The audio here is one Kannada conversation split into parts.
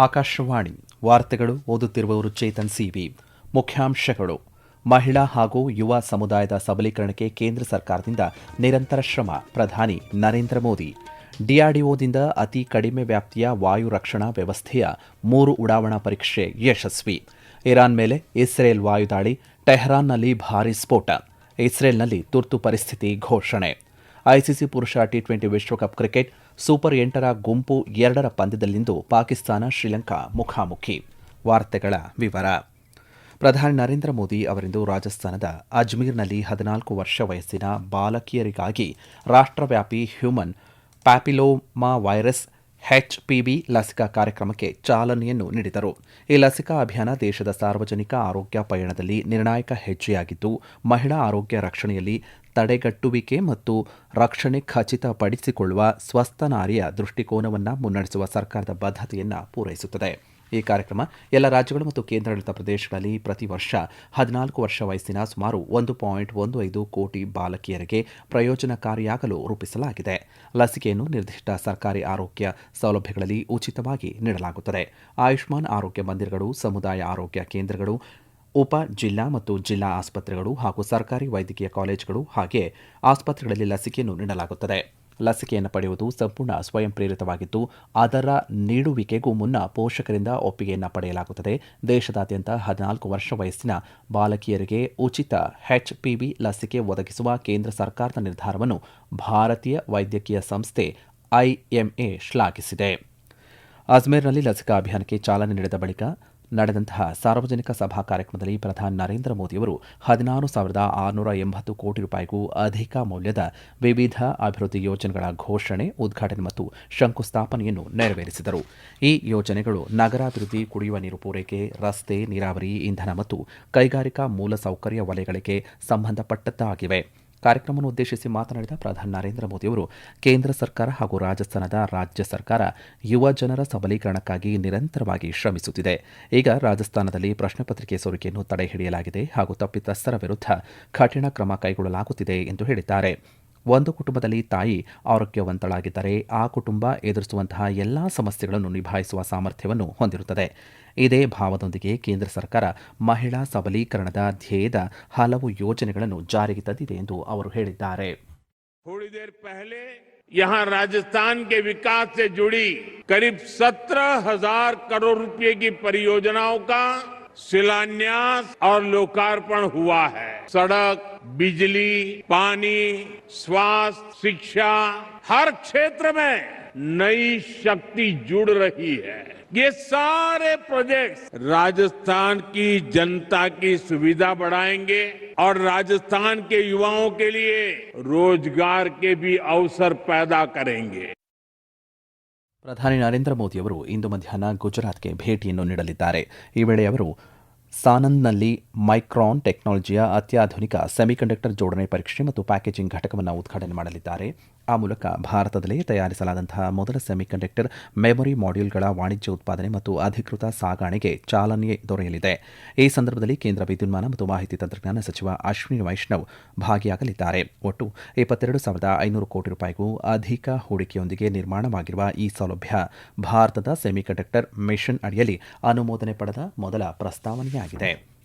ಆಕಾಶವಾಣಿ ವಾರ್ತೆಗಳು ಓದುತ್ತಿರುವವರು ಚೇತನ್ ಸಿವಿ. ಮುಖ್ಯಾಂಶಗಳು: ಮಹಿಳಾ ಹಾಗೂ ಯುವ ಸಮುದಾಯದ ಸಬಲೀಕರಣಕ್ಕೆ ಕೇಂದ್ರ ಸರ್ಕಾರದಿಂದ ನಿರಂತರ ಶ್ರಮ, ಪ್ರಧಾನಿ ನರೇಂದ್ರ ಮೋದಿ. ಡಿಆರ್ಡಿಒದಿಂದ ಅತಿ ಕಡಿಮೆ ವ್ಯಾಪ್ತಿಯ ವಾಯು ರಕ್ಷಣಾ ವ್ಯವಸ್ಥೆಯ 3 ಉಡಾವಣಾ ಪರೀಕ್ಷೆ ಯಶಸ್ವಿ. ಇರಾನ್ ಮೇಲೆ ಇಸ್ರೇಲ್ ವಾಯುದಾಳಿ, ಟೆಹರಾನ್ನಲ್ಲಿ ಭಾರೀ ಸ್ಫೋಟ. ಇಸ್ರೇಲ್ನಲ್ಲಿ ತುರ್ತು ಪರಿಸ್ಥಿತಿ ಘೋಷಣೆ. ಐಸಿಸಿ ಪುರುಷ ಟಿ20 ವಿಶ್ವಕಪ್ ಕ್ರಿಕೆಟ್ ಸೂಪರ್ 8ರ ಗುಂಪು 2ರ ಪಂದ್ಯದಲ್ಲಿಂದು ಪಾಕಿಸ್ತಾನ ಶ್ರೀಲಂಕಾ ಮುಖಾಮುಖಿ. ವಾರ್ತೆಗಳ ವಿವರ. ಪ್ರಧಾನಿ ನರೇಂದ್ರ ಮೋದಿ ಅವರಿಂದು ರಾಜಸ್ಥಾನದ ಅಜ್ಮೀರ್ನಲ್ಲಿ 14 ವರ್ಷ ವಯಸ್ಸಿನ ಬಾಲಕಿಯರಿಗಾಗಿ ರಾಷ್ಟ್ರವ್ಯಾಪಿ ಹ್ಯೂಮನ್ ಪ್ಯಾಪಿಲೋಮಾ ವೈರಸ್ HPV ಲಸಿಕಾ ಕಾರ್ಯಕ್ರಮಕ್ಕೆ ಚಾಲನೆಯನ್ನು ನೀಡಿದರು. ಈ ಲಸಿಕಾ ಅಭಿಯಾನ ದೇಶದ ಸಾರ್ವಜನಿಕ ಆರೋಗ್ಯ ಪಯಣದಲ್ಲಿ ನಿರ್ಣಾಯಕ ಹೆಜ್ಜೆಯಾಗಿದ್ದು, ಮಹಿಳಾ ಆರೋಗ್ಯ ರಕ್ಷಣೆಯಲ್ಲಿ ತಡೆಗಟ್ಟುವಿಕೆ ಮತ್ತು ರಕ್ಷಣೆ ಖಚಿತಪಡಿಸಿಕೊಳ್ಳುವ ಸ್ವಸ್ಥ ನಾರಿಯ ದೃಷ್ಟಿಕೋನವನ್ನು ಮುನ್ನಡೆಸುವ ಸರ್ಕಾರದ ಬದ್ಧತೆಯನ್ನು ಪೂರೈಸುತ್ತದೆ. ಈ ಕಾರ್ಯಕ್ರಮ ಎಲ್ಲ ರಾಜ್ಯಗಳು ಮತ್ತು ಕೇಂದ್ರಾಡಳಿತ ಪ್ರದೇಶಗಳಲ್ಲಿ ಪ್ರತಿ ವರ್ಷ 14 ವರ್ಷ ವಯಸ್ಸಿನ ಸುಮಾರು 1.15 ಕೋಟಿ ಬಾಲಕಿಯರಿಗೆ ಪ್ರಯೋಜನಕಾರಿಯಾಗಲು ರೂಪಿಸಲಾಗಿದೆ. ಲಸಿಕೆಯನ್ನು ನಿರ್ದಿಷ್ಟ ಸರ್ಕಾರಿ ಆರೋಗ್ಯ ಸೌಲಭ್ಯಗಳಲ್ಲಿ ಉಚಿತವಾಗಿ ನೀಡಲಾಗುತ್ತದೆ. ಆಯುಷ್ಮಾನ್ ಆರೋಗ್ಯ ಮಂದಿರಗಳು, ಸಮುದಾಯ ಆರೋಗ್ಯ ಕೇಂದ್ರಗಳು, ಉಪ ಜಿಲ್ಲಾ ಮತ್ತು ಜಿಲ್ಲಾ ಆಸ್ಪತ್ರೆಗಳು ಹಾಗೂ ಸರ್ಕಾರಿ ವೈದ್ಯಕೀಯ ಕಾಲೇಜುಗಳು ಹಾಗೆ ಆಸ್ಪತ್ರೆಗಳಲ್ಲಿ ಲಸಿಕೆಯನ್ನು ನೀಡಲಾಗುತ್ತದೆ. ಲಸಿಕೆಯನ್ನು ಪಡೆಯುವುದು ಸಂಪೂರ್ಣ ಸ್ವಯಂ ಪ್ರೇರಿತವಾಗಿದ್ದು, ಅದರ ನೀಡುವಿಕೆಗೂ ಮುನ್ನ ಪೋಷಕರಿಂದ ಒಪ್ಪಿಗೆಯನ್ನು ಪಡೆಯಲಾಗುತ್ತದೆ. ದೇಶದಾದ್ಯಂತ 14 ವರ್ಷ ವಯಸ್ಸಿನ ಬಾಲಕಿಯರಿಗೆ ಉಚಿತ HPV ಲಸಿಕೆ ಒದಗಿಸುವ ಕೇಂದ್ರ ಸರ್ಕಾರದ ನಿರ್ಧಾರವನ್ನು ಭಾರತೀಯ ವೈದ್ಯಕೀಯ ಸಂಸ್ಥೆ IMA ಶ್ಲಾಘಿಸಿದೆ. ಅಜ್ಮೇರ್ನಲ್ಲಿ ಲಸಿಕಾ ಅಭಿಯಾನಕ್ಕೆ ಚಾಲನೆ ನೀಡಿದ ಬಳಿಕ ನಡೆದಂತಹ ಸಾರ್ವಜನಿಕ ಸಭಾ ಕಾರ್ಯಕ್ರಮದಲ್ಲಿ ಪ್ರಧಾನಿ ನರೇಂದ್ರ ಮೋದಿಯವರು 16,680 ಕೋಟಿ ರೂಪಾಯಿಗೂ ಅಧಿಕ ಮೌಲ್ಯದ ವಿವಿಧ ಅಭಿವೃದ್ಧಿ ಯೋಜನೆಗಳ ಘೋಷಣೆ, ಉದ್ಘಾಟನೆ ಮತ್ತು ಶಂಕುಸ್ಥಾಪನೆಯನ್ನು ನೆರವೇರಿಸಿದರು. ಈ ಯೋಜನೆಗಳು ನಗರಾಭಿವೃದ್ಧಿ, ಕುಡಿಯುವ ನೀರು ಪೂರೈಕೆ, ರಸ್ತೆ, ನೀರಾವರಿ, ಇಂಧನ ಮತ್ತು ಕೈಗಾರಿಕಾ ಮೂಲಸೌಕರ್ಯ ವಲಯಗಳಿಗೆ ಸಂಬಂಧಪಟ್ಟದ್ದಾಗಿವೆ. ಕಾರ್ಯಕ್ರಮವನ್ನು ಉದ್ದೇಶಿಸಿ ಮಾತನಾಡಿದ ಪ್ರಧಾನಿ ನರೇಂದ್ರ ಮೋದಿಯವರು, ಕೇಂದ್ರ ಸರ್ಕಾರ ಹಾಗೂ ರಾಜಸ್ಥಾನದ ರಾಜ್ಯ ಸರ್ಕಾರ ಯುವ ಜನರ ಸಬಲೀಕರಣಕ್ಕಾಗಿ ನಿರಂತರವಾಗಿ ಶ್ರಮಿಸುತ್ತಿದೆ. ಈಗ ರಾಜಸ್ಥಾನದಲ್ಲಿ ಪ್ರಶ್ನೆ ಪತ್ರಿಕೆ ಸೋರಿಕೆಯನ್ನು ತಡೆಹಿಡಿಯಲಾಗಿದೆ ಹಾಗೂ ತಪ್ಪಿತಸ್ಥರ ವಿರುದ್ಧ ಕಠಿಣ ಕ್ರಮ ಕೈಗೊಳ್ಳಲಾಗುತ್ತಿದೆ ಎಂದು ಹೇಳಿದ್ದಾರೆ. ಒಂದು ಕುಟುಂಬದಲ್ಲಿ ತಾಯಿ ಆರೋಗ್ಯವಂತಳಾಗಿದ್ದರೆ ಆ ಕುಟುಂಬ ಎದುರಿಸುವಂತಹ ಎಲ್ಲಾ ಸಮಸ್ಯೆಗಳನ್ನು ನಿಭಾಯಿಸುವ ಸಾಮರ್ಥ್ಯವನ್ನು ಹೊಂದಿರುತ್ತದೆ. ಇದೇ ಭಾವದೊಂದಿಗೆ ಕೇಂದ್ರ ಸರ್ಕಾರ ಮಹಿಳಾ ಸಬಲೀಕರಣದ ಧ್ಯೇಯದ ಹಲವು ಯೋಜನೆಗಳನ್ನು ಜಾರಿಗೆ ತಂದಿದೆ ಎಂದು ಅವರು ಹೇಳಿದ್ದಾರೆ. थोड़ी देर पहले यहाँ राजस्थान के विकास से जुड़ी करीब 17,000 करोड़ रुपए की परियोजनाओं का शिलान्यास और लोकार्पण हुआ है. सड़क, बिजली, पानी, स्वास्थ्य, शिक्षा, हर क्षेत्र में नई शक्ति जुड़ रही है. ये सारे प्रोजेक्ट्स राजस्थान की जनता की सुविधा बढ़ाएंगे और राजस्थान के युवाओं के लिए रोजगार के भी अवसर पैदा करेंगे. ಪ್ರಧಾನಿ ನರೇಂದ್ರ ಮೋದಿಯವರು ಇಂದು ಮಧ್ಯಾಹ್ನ ಗುಜರಾತ್ಗೆ ಭೇಟಿಯನ್ನು ನೀಡಲಿದ್ದಾರೆ. ಈ ವೇಳೆ ಅವರು ಸಾನಂದ್ನಲ್ಲಿ ಮೈಕ್ರಾನ್ ಟೆಕ್ನಾಲಜಿಯ ಅತ್ಯಾಧುನಿಕ ಸೆಮಿಕಂಡಕ್ಟರ್ ಜೋಡಣೆ ಪರೀಕ್ಷೆ ಮತ್ತು ಪ್ಯಾಕೇಜಿಂಗ್ ಘಟಕವನ್ನು ಉದ್ಘಾಟನೆ ಮಾಡಲಿದ್ದಾರೆ. ಆ ಮೂಲಕ ಭಾರತದಲ್ಲೇ ತಯಾರಿಸಲಾದಂತಹ ಮೊದಲ ಸೆಮಿಕಂಡಕ್ಟರ್ ಮೆಮೊರಿ ಮಾಡ್ಯೂಲ್ಗಳ ವಾಣಿಜ್ಯ ಉತ್ಪಾದನೆ ಮತ್ತು ಅಧಿಕೃತ ಸಾಗಾಣೆಗೆ ಚಾಲನೆ ದೊರೆಯಲಿದೆ. ಈ ಸಂದರ್ಭದಲ್ಲಿ ಕೇಂದ್ರ ವಿದ್ಯುನ್ಮಾನ ಮತ್ತು ಮಾಹಿತಿ ತಂತ್ರಜ್ಞಾನ ಸಚಿವ ಅಶ್ವಿನಿ ವೈಷ್ಣವ್ ಭಾಗಿಯಾಗಲಿದ್ದಾರೆ. ಒಟ್ಟು 22,500 ಕೋಟಿ ರೂಪಾಯಿಗೂ ಅಧಿಕ ಹೂಡಿಕೆಯೊಂದಿಗೆ ನಿರ್ಮಾಣವಾಗಿರುವ ಈ ಸೌಲಭ್ಯ ಭಾರತದ ಸೆಮಿಕಂಡಕ್ಟರ್ ಮಿಷನ್ ಅಡಿಯಲ್ಲಿ ಅನುಮೋದನೆ ಪಡೆದ ಮೊದಲ ಪ್ರಸ್ತಾವನೆಯಾಗಿದೆ.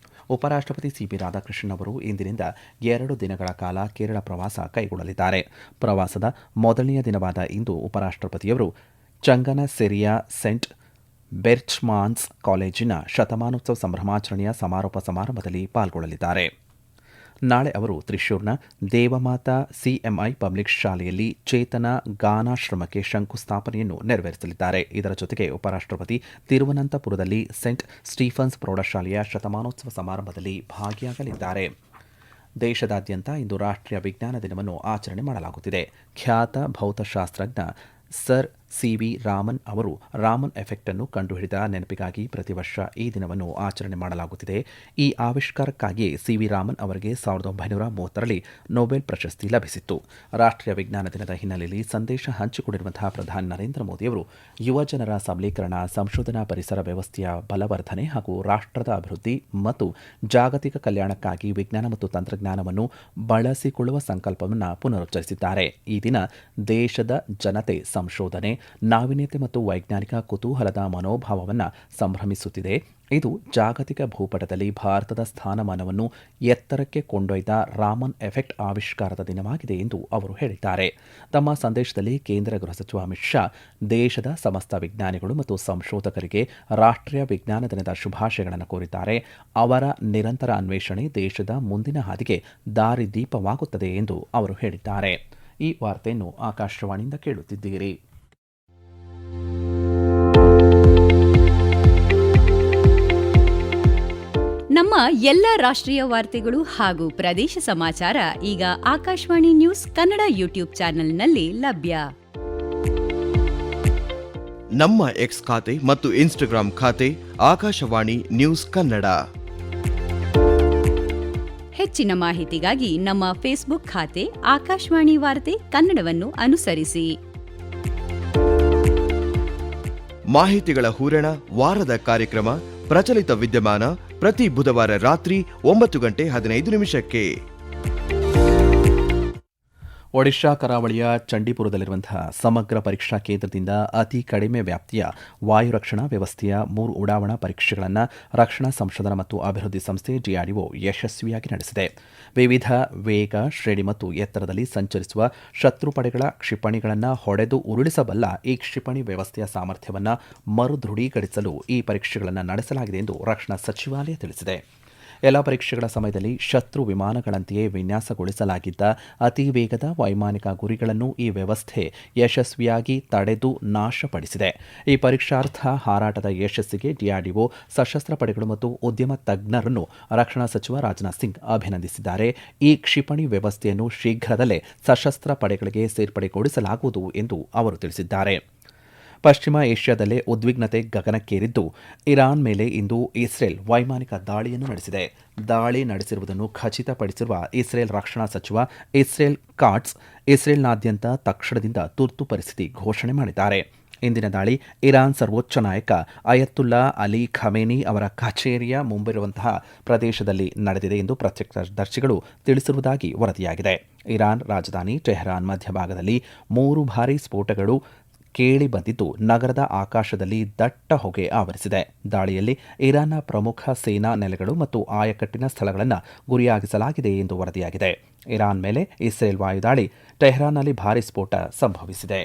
ಉಪರಾಷ್ಟಪತಿ ಸಿಪಿ ರಾಧಾಕೃಷ್ಣನ್ ಅವರು ಇಂದಿನಿಂದ 2 ದಿನಗಳ ಕಾಲ ಕೇರಳ ಪ್ರವಾಸ ಕೈಗೊಳ್ಳಲಿದ್ದಾರೆ. ಪ್ರವಾಸದ ಮೊದಲನೆಯ ದಿನವಾದ ಇಂದು ಉಪರಾಷ್ಟಪತಿಯವರು ಚಂಗನಸೆರಿಯ ಸೆಂಟ್ ಬೆರ್ಚ್ಮಾನ್ಸ್ ಕಾಲೇಜಿನ ಶತಮಾನೋತ್ಸವ ಸಂಭ್ರಮಾಚರಣೆಯ ಸಮಾರೋಪ ಸಮಾರಂಭದಲ್ಲಿ ಪಾಲ್ಗೊಳ್ಳಲಿದ್ದಾರೆ. ನಾಳೆ ಅವರು ತ್ರಿಶೂರ್ನ ದೇವಮಾತಾ CMI ಪಬ್ಲಿಕ್ ಶಾಲೆಯಲ್ಲಿ ಚೇತನ ಗಾನಾಶ್ರಮಕ್ಕೆ ಶಂಕುಸ್ಥಾಪನೆಯನ್ನು ನೆರವೇರಿಸಲಿದ್ದಾರೆ. ಇದರ ಜೊತೆಗೆ ಉಪರಾಷ್ಟಪತಿ ತಿರುವನಂತಪುರದಲ್ಲಿ ಸೆಂಟ್ ಸ್ಟೀಫನ್ಸ್ ಪ್ರೌಢಶಾಲೆಯ ಶತಮಾನೋತ್ಸವ ಸಮಾರಂಭದಲ್ಲಿ ಭಾಗಿಯಾಗಲಿದ್ದಾರೆ. ದೇಶದಾದ್ಯಂತ ಇಂದು ರಾಷ್ಟ್ರೀಯ ವಿಜ್ಞಾನ ದಿನವನ್ನು ಆಚರಣೆ ಮಾಡಲಾಗುತ್ತಿದೆ. ಖ್ಯಾತ ಭೌತಶಾಸ್ತ್ರಜ್ಞ ಸರ್ ಸಿವಿ ರಾಮನ್ ಅವರು ರಾಮನ್ ಎಫೆಕ್ಟ್ ಅನ್ನು ಕಂಡುಹಿಡಿದ ನೆನಪಿಗಾಗಿ ಪ್ರತಿ ವರ್ಷ ಈ ದಿನವನ್ನು ಆಚರಣೆ ಮಾಡಲಾಗುತ್ತಿದೆ. ಈ ಆವಿಷ್ಕಾರಕ್ಕಾಗಿಯೇ ಸಿವಿ ರಾಮನ್ ಅವರಿಗೆ 1930ರಲ್ಲಿ ನೊಬೆಲ್ ಪ್ರಶಸ್ತಿ ಲಭಿಸಿತ್ತು. ರಾಷ್ಟ್ರೀಯ ವಿಜ್ಞಾನ ದಿನದ ಹಿನ್ನೆಲೆಯಲ್ಲಿ ಸಂದೇಶ ಹಂಚಿಕೊಂಡಿರುವಂತಹ ಪ್ರಧಾನಿ ನರೇಂದ್ರ ಮೋದಿಯವರು ಯುವಜನರ ಸಬಲೀಕರಣ, ಸಂಶೋಧನಾ ಪರಿಸರ ವ್ಯವಸ್ಥೆಯ ಬಲವರ್ಧನೆ ಹಾಗೂ ರಾಷ್ಟ್ರದ ಅಭಿವೃದ್ಧಿ ಮತ್ತು ಜಾಗತಿಕ ಕಲ್ಯಾಣಕ್ಕಾಗಿ ವಿಜ್ಞಾನ ಮತ್ತು ತಂತ್ರಜ್ಞಾನವನ್ನು ಬಳಸಿಕೊಳ್ಳುವ ಸಂಕಲ್ಪವನ್ನು ಪುನರುಚ್ಚರಿಸಿದ್ದಾರೆ. ಈ ದಿನ ದೇಶದ ಜನತೆ ಸಂಶೋಧನೆ, ನಾವೀನ್ಯತೆ ಮತ್ತು ವೈಜ್ಞಾನಿಕ ಕುತೂಹಲದ ಮನೋಭಾವವನ್ನು ಸಂಭ್ರಮಿಸುತ್ತಿದೆ. ಇದು ಜಾಗತಿಕ ಭೂಪಟದಲ್ಲಿ ಭಾರತದ ಸ್ಥಾನಮಾನವನ್ನು ಎತ್ತರಕ್ಕೆ ಕೊಂಡೊಯ್ದ ರಾಮನ್ ಎಫೆಕ್ಟ್ ಆವಿಷ್ಕಾರದ ದಿನವಾಗಿದೆ ಎಂದು ಅವರು ಹೇಳಿದ್ದಾರೆ. ತಮ್ಮ ಸಂದೇಶದಲ್ಲಿ ಕೇಂದ್ರ ಗೃಹ ಸಚಿವ ಅಮಿತ್ ಶಾ ದೇಶದ ಸಮಸ್ತ ವಿಜ್ಞಾನಿಗಳು ಮತ್ತು ಸಂಶೋಧಕರಿಗೆ ರಾಷ್ಟ್ರೀಯ ವಿಜ್ಞಾನ ದಿನದ ಶುಭಾಶಯಗಳನ್ನು ಕೋರಿದ್ದಾರೆ. ಅವರ ನಿರಂತರ ಅನ್ವೇಷಣೆ ದೇಶದ ಮುಂದಿನ ಹಾದಿಗೆ ದಾರಿದೀಪವಾಗುತ್ತದೆ ಎಂದು ಅವರು ಹೇಳಿದ್ದಾರೆ. ಈ ವಾರ್ತೆಯನ್ನು ಆಕಾಶವಾಣಿಯಿಂದ ಕೇಳುತ್ತಿದ್ದೀರಿ. ನಮ್ಮ ಎಲ್ಲ ರಾಷ್ಟ್ರೀಯ ವಾರ್ತೆಗಳು ಹಾಗೂ ಪ್ರದೇಶ ಸಮಾಚಾರ ಈಗ ಆಕಾಶವಾಣಿ ನ್ಯೂಸ್ ಕನ್ನಡ ಯೂಟ್ಯೂಬ್ ಚಾನೆಲ್ನಲ್ಲಿ ಲಭ್ಯ. ನಮ್ಮ ಎಕ್ಸ್ ಖಾತೆ ಮತ್ತು ಇನ್ಸ್ಟಾಗ್ರಾಂ ಖಾತೆ ಆಕಾಶವಾಣಿ ನ್ಯೂಸ್ ಕನ್ನಡ. ಹೆಚ್ಚಿನ ಮಾಹಿತಿಗಾಗಿ ನಮ್ಮ ಫೇಸ್ಬುಕ್ ಖಾತೆ ಆಕಾಶವಾಣಿ ವಾರ್ತೆ ಕನ್ನಡವನ್ನು ಅನುಸರಿಸಿ. ಮಾಹಿತಿಗಳ ಹೂರಣ, ವಾರದ ಕಾರ್ಯಕ್ರಮ, ಪ್ರಚಲಿತ ವಿದ್ಯಮಾನ ಪ್ರತಿ ಬುಧವಾರ ರಾತ್ರಿ 9:15 ಒಡಿಶಾ ಕರಾವಳಿಯ ಚಂಡೀಪುರದಲ್ಲಿರುವಂತಹ ಸಮಗ್ರ ಪರೀಕ್ಷಾ ಕೇಂದ್ರದಿಂದ ಅತಿ ಕಡಿಮೆ ವ್ಯಾಪ್ತಿಯ ವಾಯು ರಕ್ಷಣಾ ವ್ಯವಸ್ಥೆಯ 3 ಉಡಾವಣಾ ಪರೀಕ್ಷೆಗಳನ್ನು ರಕ್ಷಣಾ ಸಂಶೋಧನಾ ಮತ್ತು ಅಭಿವೃದ್ಧಿ ಸಂಸ್ಥೆ ಡಿಆರ್ಡಿಒ ಯಶಸ್ವಿಯಾಗಿ ನಡೆಸಿದೆ. ವಿವಿಧ ವೇಗ, ಶ್ರೇಣಿ ಮತ್ತು ಎತ್ತರದಲ್ಲಿ ಸಂಚರಿಸುವ ಶತ್ರು ಪಡೆಗಳ ಕ್ಷಿಪಣಿಗಳನ್ನು ಹೊಡೆದು ಉರುಳಿಸಬಲ್ಲ ಈ ಕ್ಷಿಪಣಿ ವ್ಯವಸ್ಥೆಯ ಸಾಮರ್ಥ್ಯವನ್ನು ಮರುದೃಢೀಕರಿಸಲು ಈ ಪರೀಕ್ಷೆಗಳನ್ನು ನಡೆಸಲಾಗಿದೆ ಎಂದು ರಕ್ಷಣಾ ಸಚಿವಾಲಯ ತಿಳಿಸಿದೆ. ಎಲ್ಲ ಪರೀಕ್ಷೆಗಳ ಸಮಯದಲ್ಲಿ ಶತ್ರು ವಿಮಾನಗಳಂತೆಯೇ ವಿನ್ಯಾಸಗೊಳಿಸಲಾಗಿದ್ದ ಅತಿ ವೇಗದ ವೈಮಾನಿಕ ಗುರಿಗಳನ್ನು ಈ ವ್ಯವಸ್ಥೆ ಯಶಸ್ವಿಯಾಗಿ ತಡೆದು ನಾಶಪಡಿಸಿದೆ. ಈ ಪರೀಕ್ಷಾರ್ಥ ಹಾರಾಟದ ಯಶಸ್ಸಿಗೆ ಡಿಆರ್ಡಿಒ, ಸಶಸ್ತ್ರ ಪಡೆಗಳು ಮತ್ತು ಉದ್ಯಮ ತಜ್ಞರನ್ನು ರಕ್ಷಣಾ ಸಚಿವ ರಾಜನಾಥ್ ಸಿಂಗ್ ಅಭಿನಂದಿಸಿದ್ದಾರೆ. ಈ ಕ್ಷಿಪಣಿ ವ್ಯವಸ್ಥೆಯನ್ನು ಶೀಘ್ರದಲ್ಲೇ ಸಶಸ್ತ್ರ ಪಡೆಗಳಿಗೆ ಸೇರ್ಪಡೆಗೊಳಿಸಲಾಗುವುದು ಎಂದು ಅವರು ತಿಳಿಸಿದ್ದಾರೆ. ಪಶ್ಚಿಮ ಏಷ್ಯಾದಲ್ಲೇ ಉದ್ವಿಗ್ನತೆ ಗಗನಕ್ಕೇರಿದ್ದು, ಇರಾನ್ ಮೇಲೆ ಇಂದು ಇಸ್ರೇಲ್ ವೈಮಾನಿಕ ದಾಳಿಯನ್ನು ನಡೆಸಿದೆ. ದಾಳಿ ನಡೆಸಿರುವುದನ್ನು ಖಚಿತಪಡಿಸಿರುವ ಇಸ್ರೇಲ್ ರಕ್ಷಣಾ ಸಚಿವ ಇಸ್ರೇಲ್ ಕಾಟ್ಸ್, ಇಸ್ರೇಲ್ನಾದ್ಯಂತ ತಕ್ಷಣದಿಂದ ತುರ್ತು ಪರಿಸ್ಥಿತಿ ಘೋಷಣೆ ಮಾಡಿದ್ದಾರೆ. ಇಂದಿನ ದಾಳಿ ಇರಾನ್ ಸರ್ವೋಚ್ಚ ನಾಯಕ ಅಯತುಲ್ಲಾ ಅಲಿ ಖಮೇನಿ ಅವರ ಕಚೇರಿಯ ಮುಂಬಿರುವಂತಹ ಪ್ರದೇಶದಲ್ಲಿ ನಡೆದಿದೆ ಎಂದು ಪ್ರತ್ಯಕ್ಷದರ್ಶಿಗಳು ತಿಳಿಸಿರುವುದಾಗಿ ವರದಿಯಾಗಿದೆ. ಇರಾನ್ ರಾಜಧಾನಿ ಟೆಹರಾನ್ ಮಧ್ಯಭಾಗದಲ್ಲಿ 3 ಭಾರೀ ಸ್ಫೋಟಗಳು ಕೇಳಿ ಬಂದಿದ್ದು, ನಗರದ ಆಕಾಶದಲ್ಲಿ ದಟ್ಟ ಹೊಗೆ ಆವರಿಸಿದೆ. ದಾಳಿಯಲ್ಲಿ ಇರಾನ್ನ ಪ್ರಮುಖ ಸೇನಾ ನೆಲೆಗಳು ಮತ್ತು ಆಯಕಟ್ಟಿನ ಸ್ಥಳಗಳನ್ನು ಗುರಿಯಾಗಿಸಲಾಗಿದೆ ಎಂದು ವರದಿಯಾಗಿದೆ. ಇರಾನ್ ಮೇಲೆ ಇಸ್ರೇಲ್ ವಾಯುದಾಳಿ, ಟೆಹರಾನ್ನಲ್ಲಿ ಭಾರೀ ಸ್ಫೋಟ ಸಂಭವಿಸಿದೆ.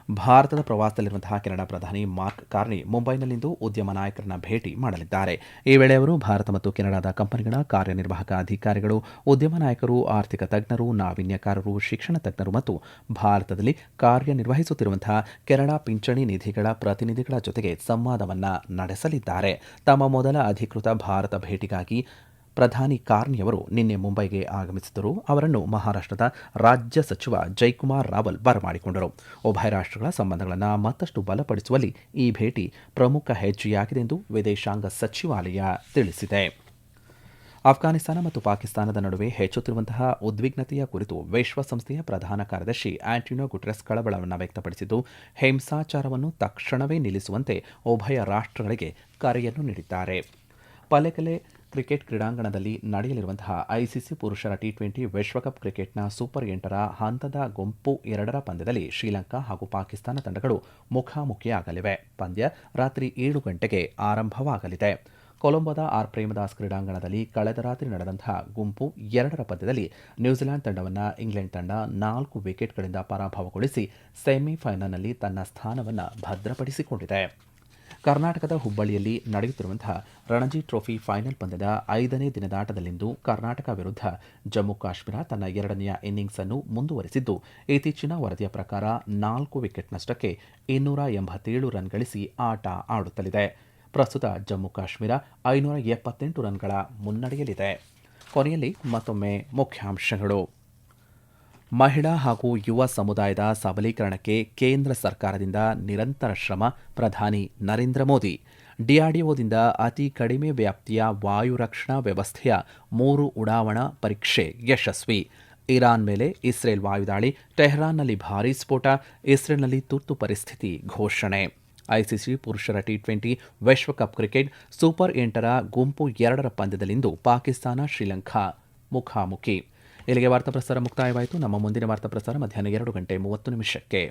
ಭಾರತದ ಪ್ರವಾಸದಲ್ಲಿರುವಂತಹ ಕೆನಡಾ ಪ್ರಧಾನಿ ಮಾರ್ಕ್ ಕಾರ್ನಿ ಮುಂಬೈನಲ್ಲಿಂದು ಉದ್ಯಮ ನಾಯಕರನ್ನ ಭೇಟಿ ಮಾಡಲಿದ್ದಾರೆ. ಈ ವೇಳೆ ಅವರು ಭಾರತ ಮತ್ತು ಕೆನಡಾದ ಕಂಪನಿಗಳ ಕಾರ್ಯನಿರ್ವಾಹಕ ಅಧಿಕಾರಿಗಳು, ಉದ್ಯಮ ನಾಯಕರು, ಆರ್ಥಿಕ ತಜ್ಞರು, ನಾವೀನ್ಯಕಾರರು, ಶಿಕ್ಷಣ ತಜ್ಞರು ಮತ್ತು ಭಾರತದಲ್ಲಿ ಕಾರ್ಯನಿರ್ವಹಿಸುತ್ತಿರುವಂತಹ ಕೆನಡಾ ಪಿಂಚಣಿ ನಿಧಿಗಳ ಪ್ರತಿನಿಧಿಗಳ ಜೊತೆಗೆ ಸಂವಾದವನ್ನು ನಡೆಸಲಿದ್ದಾರೆ. ತಮ್ಮ ಮೊದಲ ಅಧಿಕೃತ ಭಾರತ ಭೇಟಿಗಾಗಿ ಪ್ರಧಾನಿ ಕಾರ್ನಿಯವರು ನಿನ್ನೆ ಮುಂಬೈಗೆ ಆಗಮಿಸಿದ್ದರು. ಅವರನ್ನು ಮಹಾರಾಷ್ಟ್ರದ ರಾಜ್ಯ ಸಚಿವ ಜೈಕುಮಾರ್ ರಾವಲ್ ಬರಮಾಡಿಕೊಂಡರು. ಉಭಯ ರಾಷ್ಟ್ರಗಳ ಸಂಬಂಧಗಳನ್ನು ಮತ್ತಷ್ಟು ಬಲಪಡಿಸುವಲ್ಲಿ ಈ ಭೇಟಿ ಪ್ರಮುಖ ಹೆಜ್ಜೆಯಾಗಿದೆ ಎಂದು ವಿದೇಶಾಂಗ ಸಚಿವಾಲಯ ತಿಳಿಸಿದೆ. ಅಫ್ಘಾನಿಸ್ತಾನ ಮತ್ತು ಪಾಕಿಸ್ತಾನದ ನಡುವೆ ಹೆಚ್ಚುತ್ತಿರುವಂತಹ ಉದ್ವಿಗ್ನತೆಯ ಕುರಿತು ವಿಶ್ವಸಂಸ್ಥೆಯ ಪ್ರಧಾನ ಕಾರ್ಯದರ್ಶಿ ಆಂಟೋನಿಯೋ ಗುಟೆರಸ್ ಕಳವಳವನ್ನು ವ್ಯಕ್ತಪಡಿಸಿದ್ದು, ಹಿಂಸಾಚಾರವನ್ನು ತಕ್ಷಣವೇ ನಿಲ್ಲಿಸುವಂತೆ ಉಭಯ ರಾಷ್ಟ್ರಗಳಿಗೆ ಕರೆಯನ್ನು ನೀಡಿದ್ದಾರೆ. ಪಲೆಕೆಲೆ ಕ್ರಿಕೆಟ್ ಕ್ರೀಡಾಂಗಣದಲ್ಲಿ ನಡೆಯಲಿರುವಂತಹ ಐಸಿಸಿ ಪುರುಷರ ಟಿ20 ವಿಶ್ವಕಪ್ ಕ್ರಿಕೆಟ್ನ ಸೂಪರ್ 8ರ ಹಂತದ ಗುಂಪು 2ರ ಪಂದ್ಯದಲ್ಲಿ ಶ್ರೀಲಂಕಾ ಹಾಗೂ ಪಾಕಿಸ್ತಾನ ತಂಡಗಳು ಮುಖಾಮುಖಿಯಾಗಲಿವೆ. ಪಂದ್ಯ ರಾತ್ರಿ 7 ಗಂಟೆಗೆ ಆರಂಭವಾಗಲಿದೆ. ಕೊಲಂಬೋದ ಆರ್ ಪ್ರೇಮದಾಸ್ ಕ್ರೀಡಾಂಗಣದಲ್ಲಿ ಕಳೆದ ರಾತ್ರಿ ನಡೆದಂತಹ ಗುಂಪು 2ರ ಪಂದ್ಯದಲ್ಲಿ ನ್ಯೂಜಿಲೆಂಡ್ ತಂಡವನ್ನು ಇಂಗ್ಲೆಂಡ್ ತಂಡ 4 ವಿಕೆಟ್ಗಳಿಂದ ಪರಾಭವಗೊಳಿಸಿ ಸೆಮಿಫೈನಲ್ನಲ್ಲಿ ತನ್ನ ಸ್ಥಾನವನ್ನು ಭದ್ರಪಡಿಸಿಕೊಂಡಿದೆ. ಕರ್ನಾಟಕದ ಹುಬ್ಬಳ್ಳಿಯಲ್ಲಿ ನಡೆಯುತ್ತಿರುವಂತಹ ರಣಜಿ ಟ್ರೋಫಿ ಫೈನಲ್ ಪಂದ್ಯದ 5ನೇ ದಿನದಾಟದಲ್ಲಿಂದು ಕರ್ನಾಟಕ ವಿರುದ್ಧ ಜಮ್ಮು ಕಾಶ್ಮೀರ ತನ್ನ 2ನೇ ಇನ್ನಿಂಗ್ಸ್ ಅನ್ನು ಮುಂದುವರೆಸಿದ್ದು, ಇತ್ತೀಚಿನ ವರದಿಯ ಪ್ರಕಾರ 4 ವಿಕೆಟ್ ನಷ್ಟಕ್ಕೆ 287 ರನ್ ಗಳಿಸಿ ಆಟ ಆಡುತ್ತಲಿದೆ. ಪ್ರಸ್ತುತ ಜಮ್ಮು ಕಾಶ್ಮೀರ 578 ರನ್ಗಳ ಮುನ್ನಡೆಯಲಿದೆ. ಕೊನೆಯಲ್ಲಿ ಮತ್ತೊಮ್ಮೆ ಮುಖ್ಯಾಂಶಗಳು. ಮಹಿಳಾ ಹಾಗೂ ಯುವ ಸಮುದಾಯದ ಸಬಲೀಕರಣಕ್ಕೆ ಕೇಂದ್ರ ಸರ್ಕಾರದಿಂದ ನಿರಂತರ ಶ್ರಮ ಪ್ರಧಾನಿ ನರೇಂದ್ರ ಮೋದಿ. ಡಿಆರ್ಡಿಒದಿಂದ ಅತಿ ಕಡಿಮೆ ವ್ಯಾಪ್ತಿಯ ವಾಯು ರಕ್ಷಣಾ ವ್ಯವಸ್ಥೆಯ 3 ಉಡಾವಣಾ ಪರೀಕ್ಷೆ ಯಶಸ್ವಿ. ಇರಾನ್ ಮೇಲೆ ಇಸ್ರೇಲ್ ವಾಯುದಾಳಿ, ಟೆಹರಾನ್ನಲ್ಲಿ ಭಾರೀ ಸ್ಫೋಟ, ಇಸ್ರೇಲ್ನಲ್ಲಿ ತುರ್ತು ಪರಿಸ್ಥಿತಿ ಘೋಷಣೆ. ಐಸಿಸಿ ಪುರುಷರ ಟಿ20 ವಿಶ್ವಕಪ್ ಕ್ರಿಕೆಟ್ ಸೂಪರ್ 8ರ ಗುಂಪು 2ರ ಪಂದ್ಯದಲ್ಲಿಂದು ಪಾಕಿಸ್ತಾನ ಶ್ರೀಲಂಕಾ ಮುಖಾಮುಖಿ. ಇಲ್ಲಿಗೆ ವಾರ್ತಾ ಪ್ರಸಾರ ಮುಕ್ತಾಯವಾಯಿತು. ನಮ್ಮ ಮುಂದಿನ ವಾರ್ತಾ ಪ್ರಸಾರ ಮಧ್ಯಾಹ್ನ 2:30 ನಿಮಿಷಕ್ಕೆ.